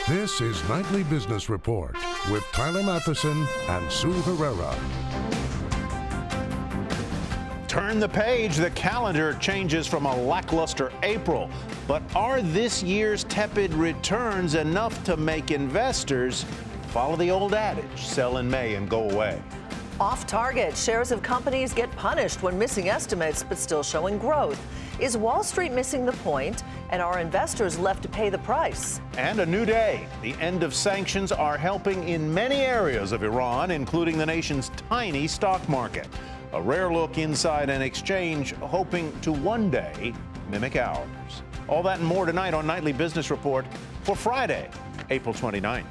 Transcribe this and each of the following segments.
This is Nightly Business Report with Tyler Matheson and Sue Herrera. Turn the page. The calendar changes from a lackluster April. But are this year's tepid returns enough to make investors follow the old adage, sell in May and go away? Off target. Shares of companies get punished when missing estimates but still showing growth. Is Wall Street missing the point? And are investors left to pay the price? And a new day. The end of sanctions are helping in many areas of Iran, including the nation's tiny stock market. A rare look inside an exchange hoping to one day mimic ours. All that and more tonight on Nightly Business Report for Friday, April 29th.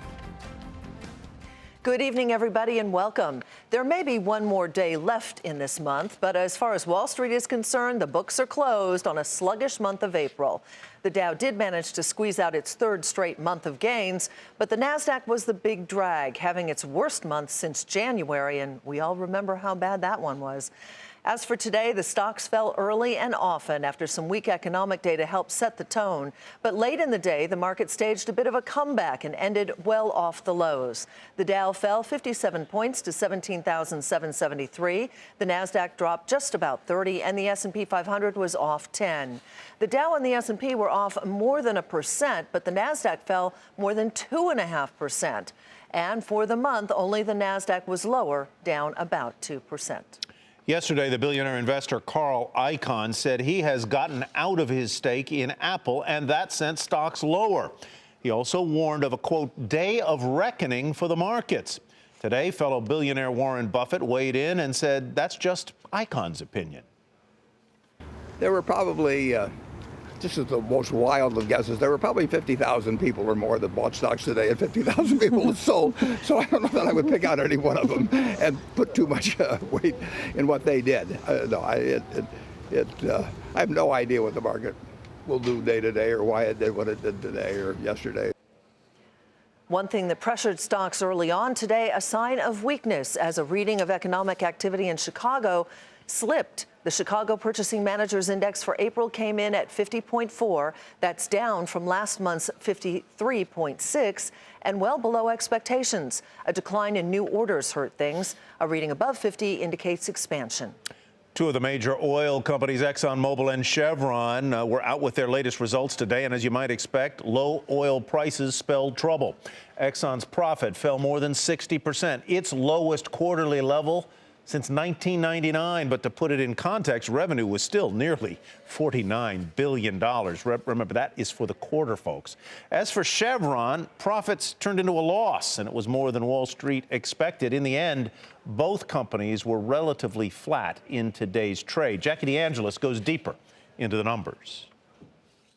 Good evening, everybody, and welcome. There may be one more day left in this month, but as far as Wall Street is concerned, the books are closed on a sluggish month of April. The Dow did manage to squeeze out its third straight month of gains, but the Nasdaq was the big drag, having its worst month since January, and we all remember how bad that one was. As for today, the stocks fell early and often after some weak economic data helped set the tone. But late in the day, the market staged a bit of a comeback and ended well off the lows. The Dow fell 57 points to 17,773. The Nasdaq dropped just about 30, and the S&P 500 was off 10. The Dow and the S&P were off more than 1%, but the Nasdaq fell more than 2.5%. And for the month, only the Nasdaq was lower, down about 2%. Yesterday, the billionaire investor Carl Icahn said he has gotten out of his stake in Apple, and that sent stocks lower. He also warned of a, quote, day of reckoning for the markets. Today, fellow billionaire Warren Buffett weighed in and said that's just Icahn's opinion. There were probably, this is the most wild of guesses, there were probably 50,000 people or more that bought stocks today and 50,000 people that sold. So I don't know that I would pick out any one of them and put too much weight in what they did. I have no idea what the market will do day to day or why it did what it did today or yesterday. One thing that pressured stocks early on today, a sign of weakness as a reading of economic activity in Chicago slipped. The Chicago Purchasing Managers Index for April came in at 50.4. That's down from last month's 53.6 and well below expectations. A decline in new orders hurt things. A reading above 50 indicates expansion. Two of the major oil companies, Exxon, Mobil, and Chevron, were out with their latest results today. And as you might expect, low oil prices spelled trouble. Exxon's profit fell more than 60%, its lowest quarterly level since 1999. But to put it in context, revenue was still nearly $49 billion. Remember, that is for the quarter, folks. As for Chevron, profits turned into a loss, and it was more than Wall Street expected. In the end, both companies were relatively flat in today's trade. Jackie DeAngelis goes deeper into the numbers.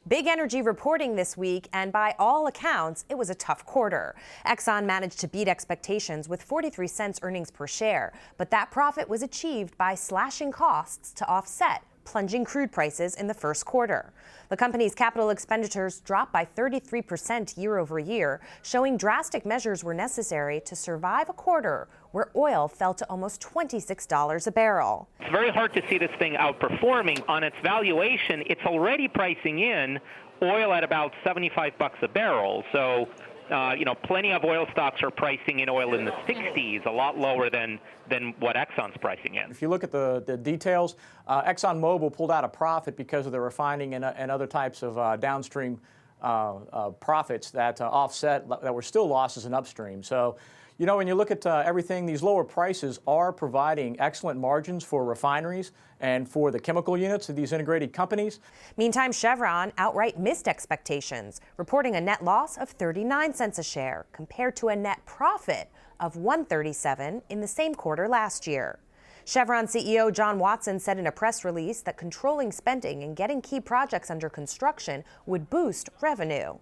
Big energy reporting this week, and by all accounts, it was a tough quarter. Exxon managed to beat expectations with 43 cents earnings per share, but that profit was achieved by slashing costs to offset plunging crude prices in the first quarter. The company's capital expenditures dropped by 33% year over year, showing drastic measures were necessary to survive a quarter where oil fell to almost $26 a barrel. It's very hard to see this thing outperforming. On its valuation, it's already pricing in oil at about $75 a barrel. So, plenty of oil stocks are pricing in oil in the 60s, a lot lower than what Exxon's pricing in. If you look at the details, Exxon Mobil pulled out a profit because of the refining and other types of downstream profits that offset, that were still losses in upstream. So, when you look at everything, these lower prices are providing excellent margins for refineries and for the chemical units of these integrated companies. Meantime, Chevron outright missed expectations, reporting a net loss of 39 cents a share compared to a net profit of 137 in the same quarter last year. Chevron CEO John Watson said in a press release that controlling spending and getting key projects under construction would boost revenue.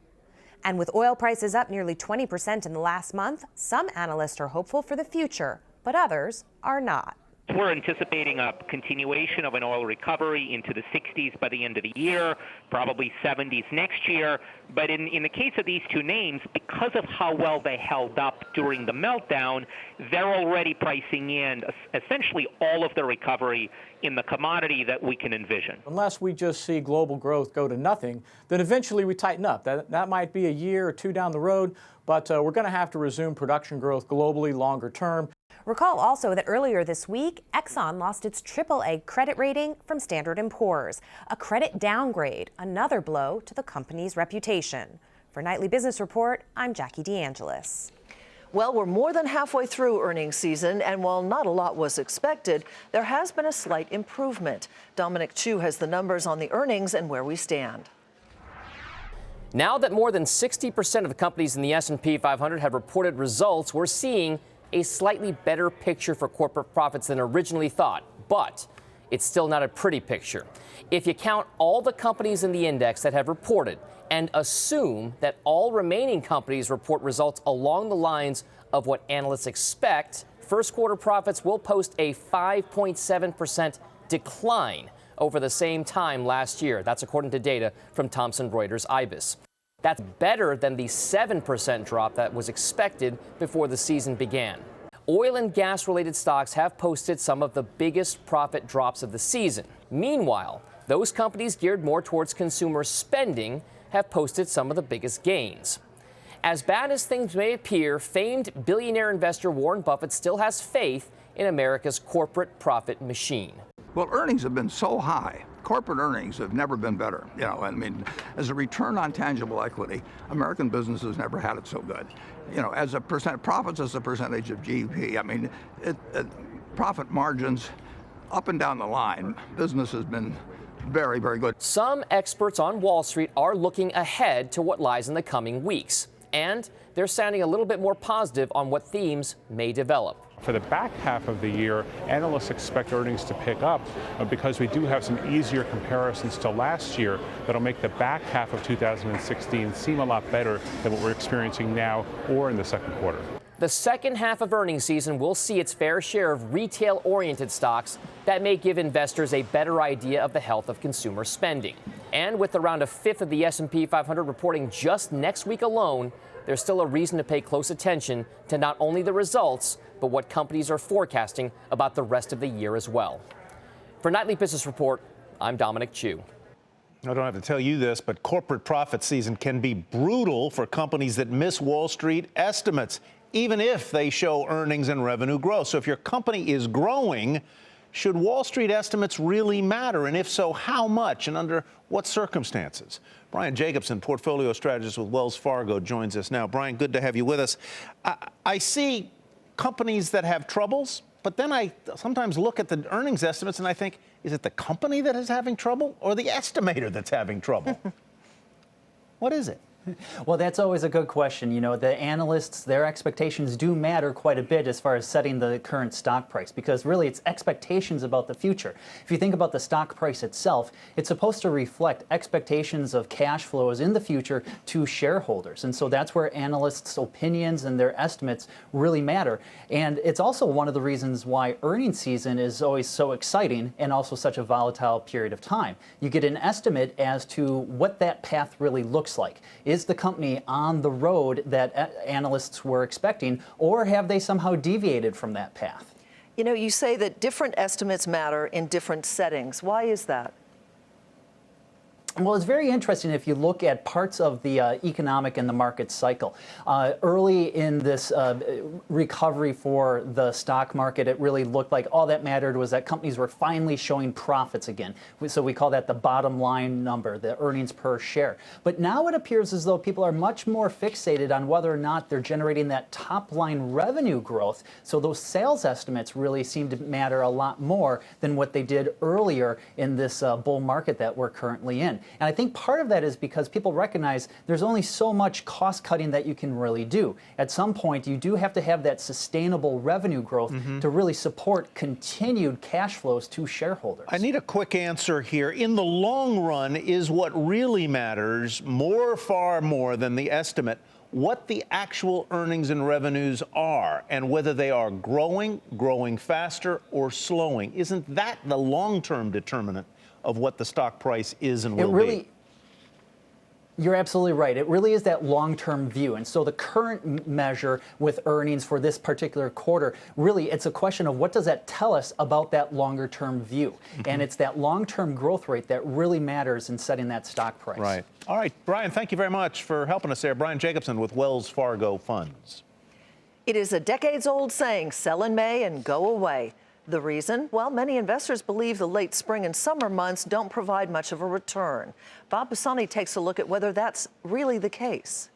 And with oil prices up nearly 20% in the last month, some analysts are hopeful for the future, but others are not. We're anticipating a continuation of an oil recovery into the 60s by the end of the year, probably 70s next year. But in the case of these two names, because of how well they held up during the meltdown, they're already pricing in essentially all of the recovery in the commodity that we can envision. Unless we just see global growth go to nothing, then eventually we tighten up. That might be a year or two down the road, but we're going to have to resume production growth globally longer term. Recall also that earlier this week, Exxon lost its AAA credit rating from Standard & Poor's, a credit downgrade, another blow to the company's reputation. For Nightly Business Report, I'm Jackie DeAngelis. Well, we're more than halfway through earnings season, and while not a lot was expected, there has been a slight improvement. Dominic Chu has the numbers on the earnings and where we stand. Now that more than 60% of the companies in the S&P 500 have reported results, we're seeing a slightly better picture for corporate profits than originally thought, but it's still not a pretty picture. If you count all the companies in the index that have reported and assume that all remaining companies report results along the lines of what analysts expect, first quarter profits will post a 5.7% decline over the same time last year. That's according to data from Thomson Reuters IBIS. That's better than the 7% drop that was expected before the season began. Oil and gas-related stocks have posted some of the biggest profit drops of the season. Meanwhile, those companies geared more towards consumer spending have posted some of the biggest gains. As bad as things may appear, famed billionaire investor Warren Buffett still has faith in America's corporate profit machine. Well, earnings have been so high. Corporate earnings have never been better. You know, I mean, as a return on tangible equity, American businesses never had it so good. You know, as a percent, profits as a percentage of GDP, I mean, profit margins up and down the line, business has been very, very good. Some experts on Wall Street are looking ahead to what lies in the coming weeks, and they're sounding a little bit more positive on what themes may develop. For the back half of the year, analysts expect earnings to pick up because we do have some easier comparisons to last year that'll make the back half of 2016 seem a lot better than what we're experiencing now or in the second quarter. The second half of earnings season will see its fair share of retail-oriented stocks that may give investors a better idea of the health of consumer spending. And with around a fifth of the S&P 500 reporting just next week alone, there's still a reason to pay close attention to not only the results, but what companies are forecasting about the rest of the year as well. For Nightly Business Report, I'm Dominic Chu. I don't have to tell you this, but corporate profit season can be brutal for companies that miss Wall Street estimates, even if they show earnings and revenue growth. So if your company is growing, should Wall Street estimates really matter? And if so, how much and under what circumstances? Brian Jacobson, portfolio strategist with Wells Fargo, joins us now. Brian, good to have you with us. I see companies that have troubles, but then I sometimes look at the earnings estimates and I think, is it the company that is having trouble or the estimator that's having trouble? What is it? Well, that's always a good question. You know, the analysts, their expectations do matter quite a bit as far as setting the current stock price, because really it's expectations about the future. If you think about the stock price itself, it's supposed to reflect expectations of cash flows in the future to shareholders. And so that's where analysts' opinions and their estimates really matter. And it's also one of the reasons why earnings season is always so exciting and also such a volatile period of time. You get an estimate as to what that path really looks like. Is the company on the road that analysts were expecting, or have they somehow deviated from that path? You know, you say that different estimates matter in different settings. Why is that? Well, it's very interesting if you look at parts of the economic and the market cycle. Early in this recovery for the stock market, it really looked like all that mattered was that companies were finally showing profits again. So we call that the bottom line number, the earnings per share. But now it appears as though people are much more fixated on whether or not they're generating that top line revenue growth. So those sales estimates really seem to matter a lot more than what they did earlier in this bull market that we're currently in. And I think part of that is because people recognize there's only so much cost cutting that you can really do. At some point, you do have to have that sustainable revenue growth to really support continued cash flows to shareholders. I need a quick answer here. In the long run, is what really matters far more than the estimate, what the actual earnings and revenues are and whether they are growing faster or slowing. Isn't that the long-term determinant of what the stock price is and will be? You're absolutely right. It really is that long-term view. And so the current measure with earnings for this particular quarter, really, it's a question of what does that tell us about that longer-term view? And it's that long-term growth rate that really matters in setting that stock price. Right. All right, Brian, thank you very much for helping us there. Brian Jacobson with Wells Fargo Funds. It is a decades-old saying, sell in May and go away. The reason? Well, many investors believe the late spring and summer months don't provide much of a return. Bob Pisani takes a look at whether that's really the case.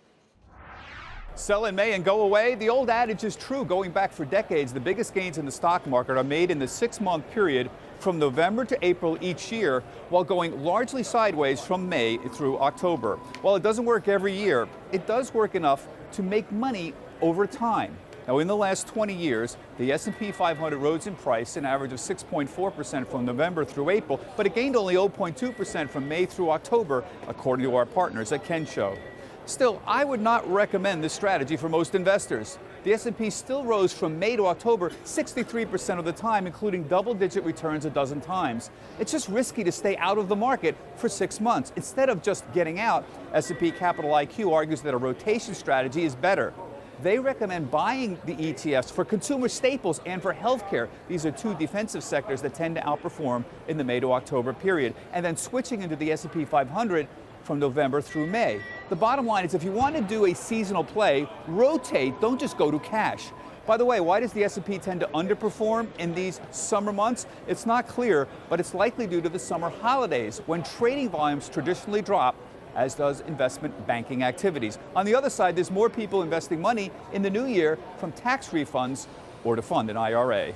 Sell in May and go away. The old adage is true. Going back for decades, the biggest gains in the stock market are made in the 6-month period from November to April each year, while going largely sideways from May through October. While it doesn't work every year, it does work enough to make money over time. Now, in the last 20 years, the S&P 500 rose in price an average of 6.4% from November through April, but it gained only 0.2% from May through October, according to our partners at Kensho. Still, I would not recommend this strategy for most investors. The S&P still rose from May to October 63% of the time, including double-digit returns a dozen times. It's just risky to stay out of the market for 6 months. Instead of just getting out, S&P Capital IQ argues that a rotation strategy is better. They recommend buying the ETFs for consumer staples and for healthcare. These are two defensive sectors that tend to outperform in the May to October period, and then switching into the S&P 500 from November through May. The bottom line is if you want to do a seasonal play, rotate, don't just go to cash. By the way, why does the S&P tend to underperform in these summer months? It's not clear, but it's likely due to the summer holidays when trading volumes traditionally drop, as does investment banking activities. On the other side, there's more people investing money in the new year from tax refunds or to fund an IRA.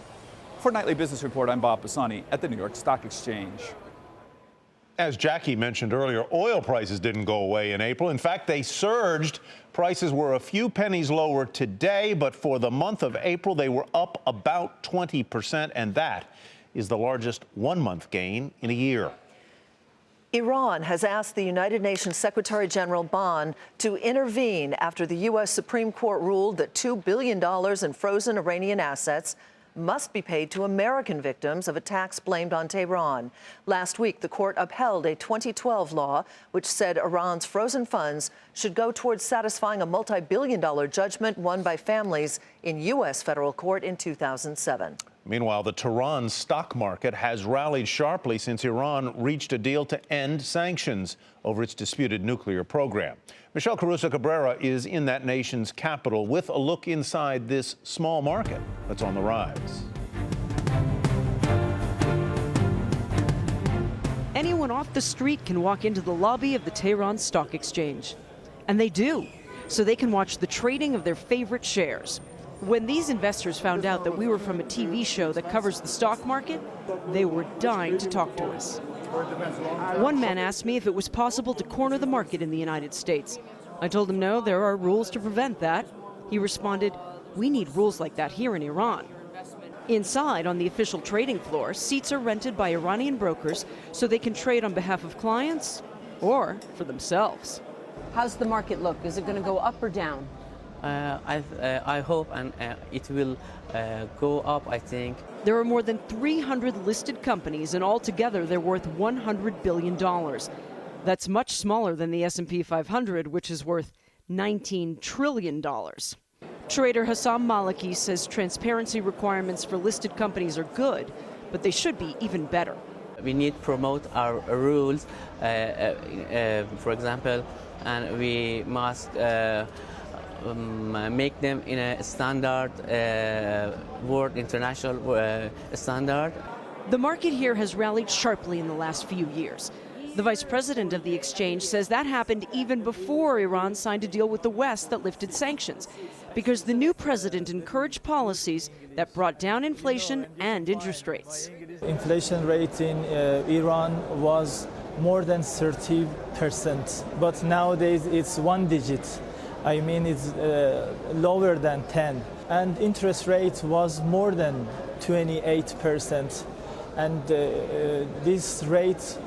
For Nightly Business Report, I'm Bob Pisani at the New York Stock Exchange. As Jackie mentioned earlier, oil prices didn't go away in April. In fact, they surged. Prices were a few pennies lower today, but for the month of April, they were up about 20%, and that is the largest one-month gain in a year. Iran has asked the United Nations Secretary General Ban to intervene after the U.S. Supreme Court ruled that $2 billion in frozen Iranian assets must be paid to American victims of attacks blamed on Tehran. Last week, the court upheld a 2012 law which said Iran's frozen funds should go towards satisfying a multi-billion-dollar judgment won by families in U.S. federal court in 2007. Meanwhile, the Tehran stock market has rallied sharply since Iran reached a deal to end sanctions over its disputed nuclear program. Michelle Caruso Cabrera is in that nation's capital with a look inside this small market that's on the rise. Anyone off the street can walk into the lobby of the Tehran Stock Exchange. And they do, so they can watch the trading of their favorite shares. When these investors found out that we were from a TV show that covers the stock market, they were dying to talk to us. One man asked me if it was possible to corner the market in the United States. I told him no, there are rules to prevent that. He responded, we need rules like that here in Iran. Inside, on the official trading floor, seats are rented by Iranian brokers so they can trade on behalf of clients or for themselves. How's the market look? Is it going to go up or down? I hope it will go up, I think. There are more than 300 listed companies, and altogether they're worth $100 billion. That's much smaller than the S&P 500, which is worth $19 trillion. Trader Hassam Maliki says transparency requirements for listed companies are good, but they should be even better. We need to promote our rules, for example, and we must make them in a standard, world international standard. The market here has rallied sharply in the last few years. The vice president of the exchange says that happened even before Iran signed a deal with the West that lifted sanctions, because the new president encouraged policies that brought down inflation and interest rates. Inflation rate in Iran was more than 30%, but nowadays it's one digit. I mean, it's lower than 10. And interest rate was more than 28%. And this rate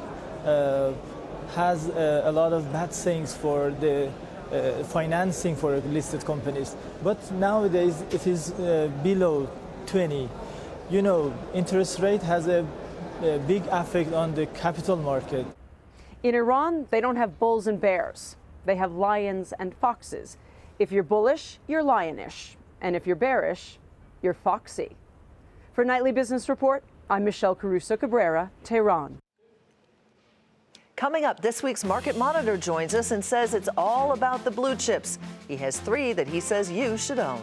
has a lot of bad things for the financing for listed companies. But nowadays it is below 20. You know, interest rate has a big effect on the capital market. In Iran, they don't have bulls and bears. They have lions and foxes. If you're bullish, you're lionish. And if you're bearish, you're foxy. For Nightly Business Report, I'm Michelle Caruso Cabrera, Tehran. Coming up, this week's Market Monitor joins us and says it's all about the blue chips. He has 3 that he says you should own.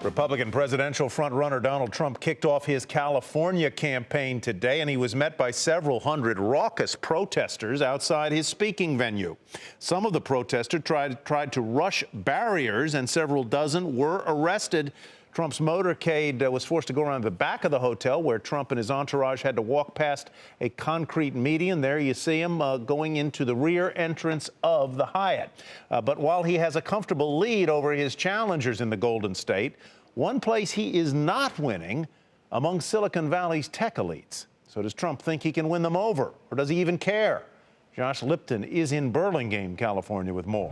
Republican presidential frontrunner Donald Trump kicked off his California campaign today, and he was met by several hundred raucous protesters outside his speaking venue. Some of the protesters tried to rush barriers, and several dozen were arrested. Trump's motorcade was forced to go around the back of the hotel, where Trump and his entourage had to walk past a concrete median. There you see him going into the rear entrance of the Hyatt. But while he has a comfortable lead over his challengers in the Golden State, one place he is not winning among Silicon Valley's tech elites. So does Trump think he can win them over, or does he even care? Josh Lipton is in Burlingame, California, with more.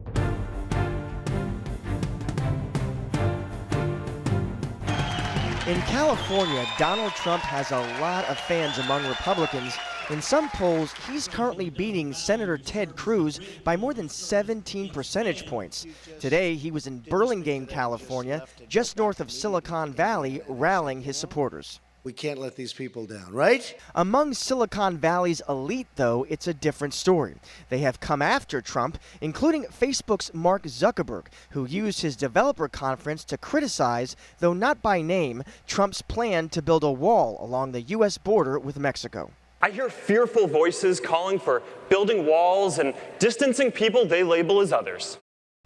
In California, Donald Trump has a lot of fans among Republicans. In some polls, he's currently beating Senator Ted Cruz by more than 17 percentage points. Today, he was in Burlingame, California, just north of Silicon Valley, rallying his supporters. We can't let these people down, right? Among Silicon Valley's elite, though, it's a different story. They have come after Trump, including Facebook's Mark Zuckerberg, who used his developer conference to criticize, though not by name, Trump's plan to build a wall along the U.S. border with Mexico. I hear fearful voices calling for building walls and distancing people they label as others.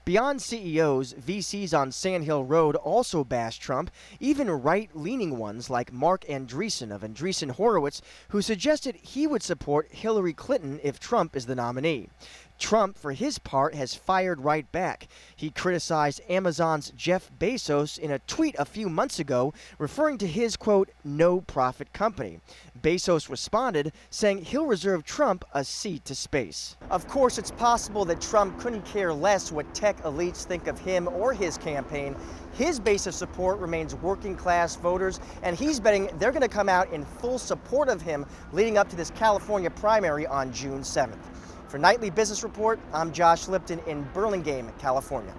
Beyond CEOs, VCs on Sand Hill Road also bashed Trump, even right-leaning ones like Mark Andreessen of Andreessen Horowitz, who suggested he would support Hillary Clinton if Trump is the nominee. Trump, for his part, has fired right back. He criticized Amazon's Jeff Bezos in a tweet a few months ago, referring to his, quote, no-profit company. Bezos responded, saying he'll reserve Trump a seat to space. Of course, it's possible that Trump couldn't care less what tech elites think of him or his campaign. His base of support remains working-class voters, and he's betting they're going to come out in full support of him leading up to this California primary on June 7th. For Nightly Business Report, I'm Josh Lipton in Burlingame, California.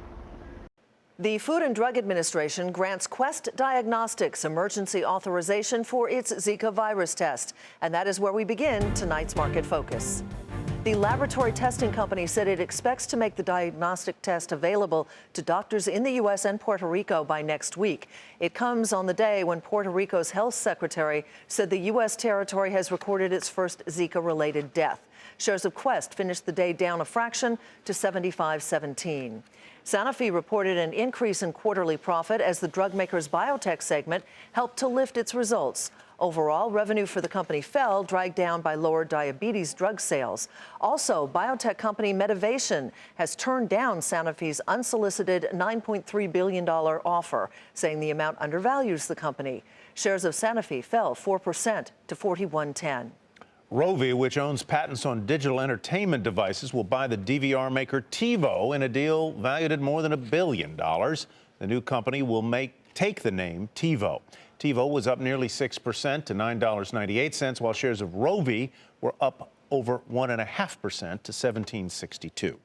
The Food and Drug Administration grants Quest Diagnostics emergency authorization for its Zika virus test. And that is where we begin tonight's Market Focus. The laboratory testing company said it expects to make the diagnostic test available to doctors in the U.S. and Puerto Rico by next week. It comes on the day when Puerto Rico's health secretary said the U.S. territory has recorded its first Zika-related death. Shares of Quest finished the day down a fraction to 75.17. Sanofi reported an increase in quarterly profit as the drug maker's biotech segment helped to lift its results. Overall, revenue for the company fell, dragged down by lower diabetes drug sales. Also, biotech company Medivation has turned down Sanofi's unsolicited $9.3 billion offer, saying the amount undervalues the company. Shares of Sanofi fell 4% to 41.10. Rovi, which owns patents on digital entertainment devices, will buy the DVR maker TiVo in a deal valued at more than $1 billion. The new company will take the name TiVo. TiVo was up nearly 6% to $9.98, while shares of Rovi were up over 1.5% to $17.62.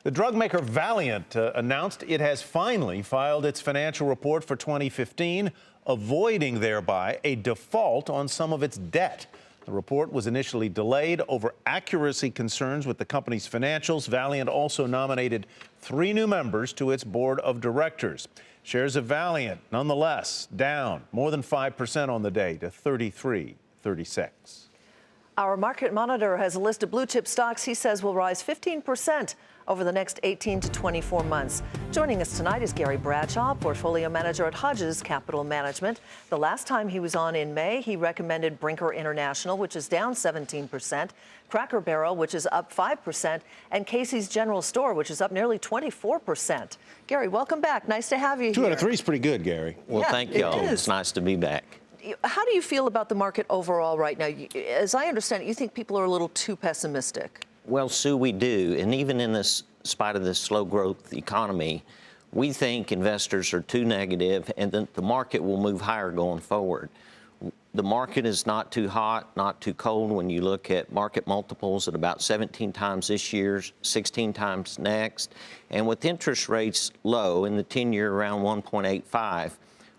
The drug maker Valeant announced it has finally filed its financial report for 2015, avoiding thereby a default on some of its debt. The report was initially delayed over accuracy concerns with the company's financials. Valeant also nominated 3 new members to its board of directors. Shares of Valiant, nonetheless, down more than 5% on the day to 33.36. Our market monitor has a list of blue chip stocks he says will rise 15% over the next 18 to 24 months. Joining us tonight is Gary Bradshaw, portfolio manager at Hodges Capital Management. The last time he was on in May, he recommended Brinker International, which is down 17%, Cracker Barrel, which is up 5%, and Casey's General Store, which is up nearly 24%. Gary, welcome back. Nice to have you here. 2 out of 3 is pretty good, Gary. Well, Yeah, thank y'all. it is. It's nice to be back. How do you feel about the market overall right now? As I understand it, you think people are a little too pessimistic. Well, Sue, we do. And even in spite of this slow growth economy, we think investors are too negative and that the market will move higher going forward. The market is not too hot, not too cold when you look at market multiples at about 17 times this year, 16 times next. And with interest rates low in the 10-year around 1.85,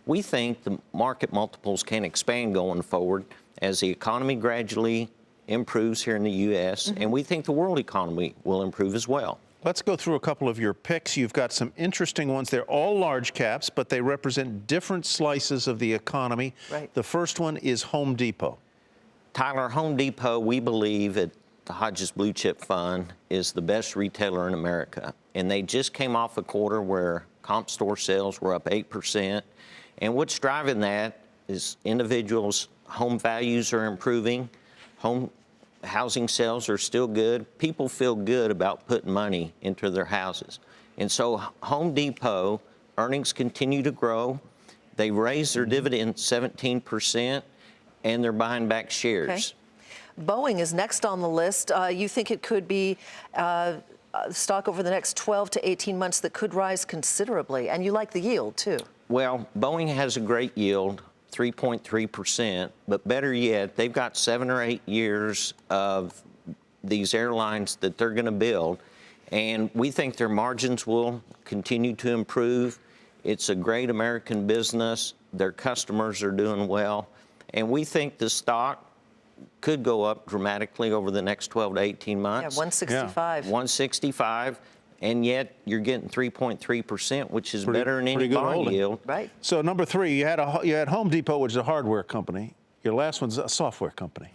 we think the market multiples can expand going forward as the economy gradually improves here in the U.S., and we think the world economy will improve as well. Let's go through a couple of your picks. You've got some interesting ones. They're all large caps, but they represent different slices of the economy. Right. The first one is Home Depot. Tyler, Home Depot, we believe at the Hodges Blue Chip Fund, is the best retailer in America. And they just came off a quarter where comp store sales were up 8%. And what's driving that is individuals' home values are improving, housing sales are still good. People feel good about putting money into their houses. And so Home Depot, earnings continue to grow. They raised their dividend 17%, and they're buying back shares. Okay. Boeing is next on the list. You think it could be stock over the next 12 to 18 months that could rise considerably, and you like the yield, too. Well, Boeing has a great yield, 3.3%, but better yet, they've got 7 or 8 years of these airlines that they're going to build, and we think their margins will continue to improve. It's a great American business. Their customers are doing well, and we think the stock could go up dramatically over the next 12 to 18 months. Yeah, 165. 165. And yet you're getting 3.3%, which is better than any bond yield. Right. So number 3, you had Home Depot, which is a hardware company. Your last one's a software company.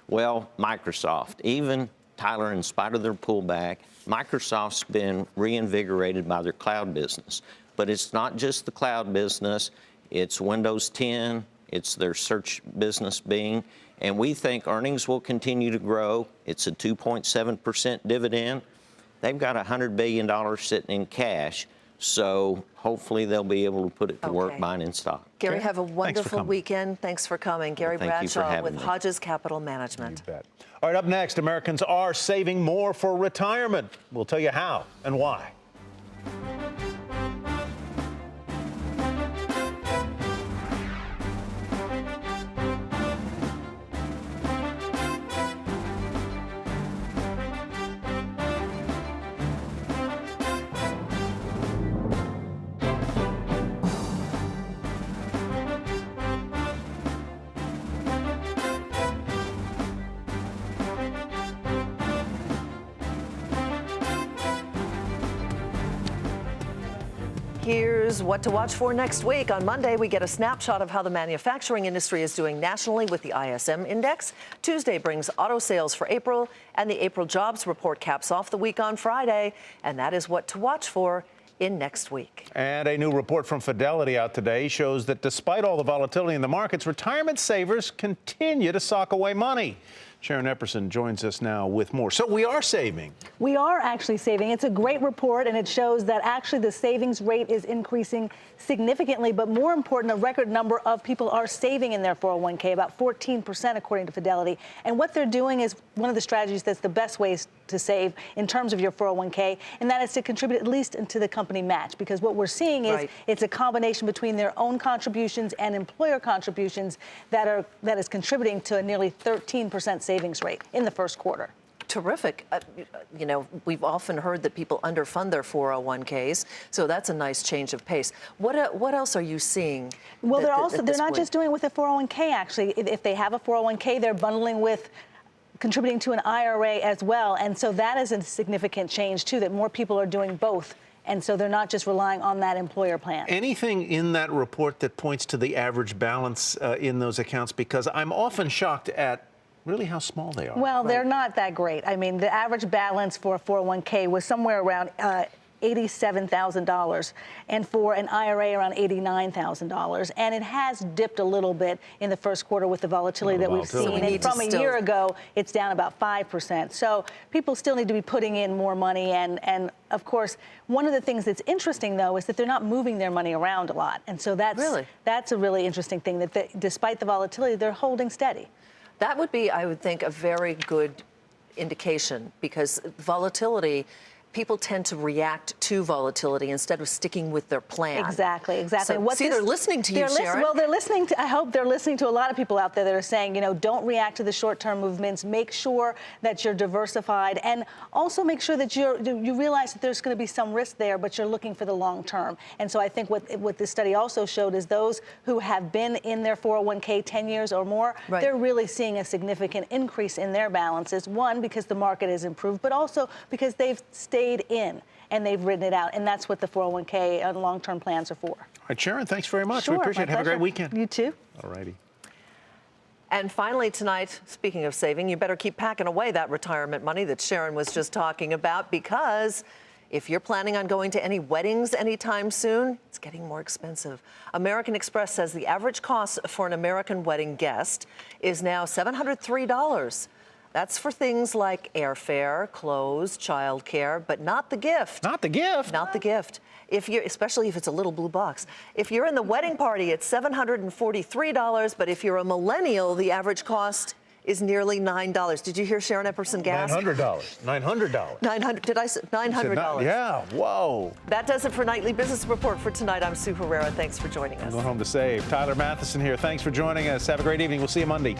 Well, Microsoft. Even, Tyler, in spite of their pullback, Microsoft's been reinvigorated by their cloud business. But it's not just the cloud business. It's Windows 10. It's their search business Bing. And we think earnings will continue to grow. It's a 2.7% dividend. They've got $100 billion sitting in cash, so hopefully they'll be able to put it to work buying in stock. Gary, have a wonderful weekend. Thanks for coming. Gary Bradshaw with Hodges Capital Management. You bet. All right, up next, Americans are saving more for retirement. We'll tell you how and why. Here's what to watch for next week. On Monday, we get a snapshot of how the manufacturing industry is doing nationally with the ISM Index. Tuesday brings auto sales for April, and the April jobs report caps off the week on Friday. And that is what to watch for in next week. And a new report from Fidelity out today shows that despite all the volatility in the markets, retirement savers continue to sock away money. Sharon Epperson joins us now with more. So we are saving. We are actually saving. It's a great report, and it shows that actually the savings rate is increasing significantly. But more important, a record number of people are saving in their 401k, about 14% according to Fidelity. And what they're doing is one of the strategies that's the best ways to save in terms of your 401k, and that is to contribute at least into the company match. Because what we're seeing is it's a combination between their own contributions and employer contributions that is contributing to a nearly 13% savings rate in the first quarter. Terrific. You know, we've often heard that people underfund their 401ks, so that's a nice change of pace. What else are you seeing? Well, they're not just doing it with a 401k. Actually, if they have a 401k, they're bundling with contributing to an IRA as well, and so that is a significant change too. That more people are doing both And so they're not just relying on that employer plan. Anything in that report that points to the average balance in those accounts? Because I'm often shocked at really how small they are. Well, they're not that great. I mean, the average balance for a 401k was somewhere around $87,000, and for an IRA around $89,000. And it has dipped a little bit in the first quarter with the volatility that we've seen. And from a year ago, it's down about 5%. So people still need to be putting in more money. And of course, one of the things that's interesting, though, is that they're not moving their money around a lot. And so that's a really interesting thing, that despite the volatility, they're holding steady. That would be, I would think, a very good indication, because volatility, people tend to react to volatility instead of sticking with their plan. Exactly. So, they're listening to you, Sharon. Well, they're listening to, I hope they're listening to a lot of people out there that are saying, you know, don't react to the short-term movements. Make sure that you're diversified, and also make sure that you realize that there's going to be some risk there, but you're looking for the long term. And so I think what this study also showed is those who have been in their 401k 10 years or more, they're really seeing a significant increase in their balances. One, because the market has improved, but also because they've stayed in and they've written it out. And that's what the 401k and long-term plans are for. All right, Sharon, thanks very much. Sure, we appreciate it. Have a great weekend. You too. All righty. And finally tonight, speaking of saving, you better keep packing away that retirement money that Sharon was just talking about, because if you're planning on going to any weddings anytime soon, it's getting more expensive. American Express says the average cost for an American wedding guest is now $703. That's for things like airfare, clothes, childcare, but not the gift. Not the gift? Not the gift. Especially if it's a little blue box. If you're in the wedding party, it's $743, but if you're a millennial, the average cost is nearly $9. Did you hear Sharon Epperson gasp? $900. $900. $900. Did I say $900? Yeah, whoa. That does it for Nightly Business Report for tonight. I'm Sue Herrera. Thanks for joining us. I'm going home to save. Tyler Matheson here. Thanks for joining us. Have a great evening. We'll see you Monday.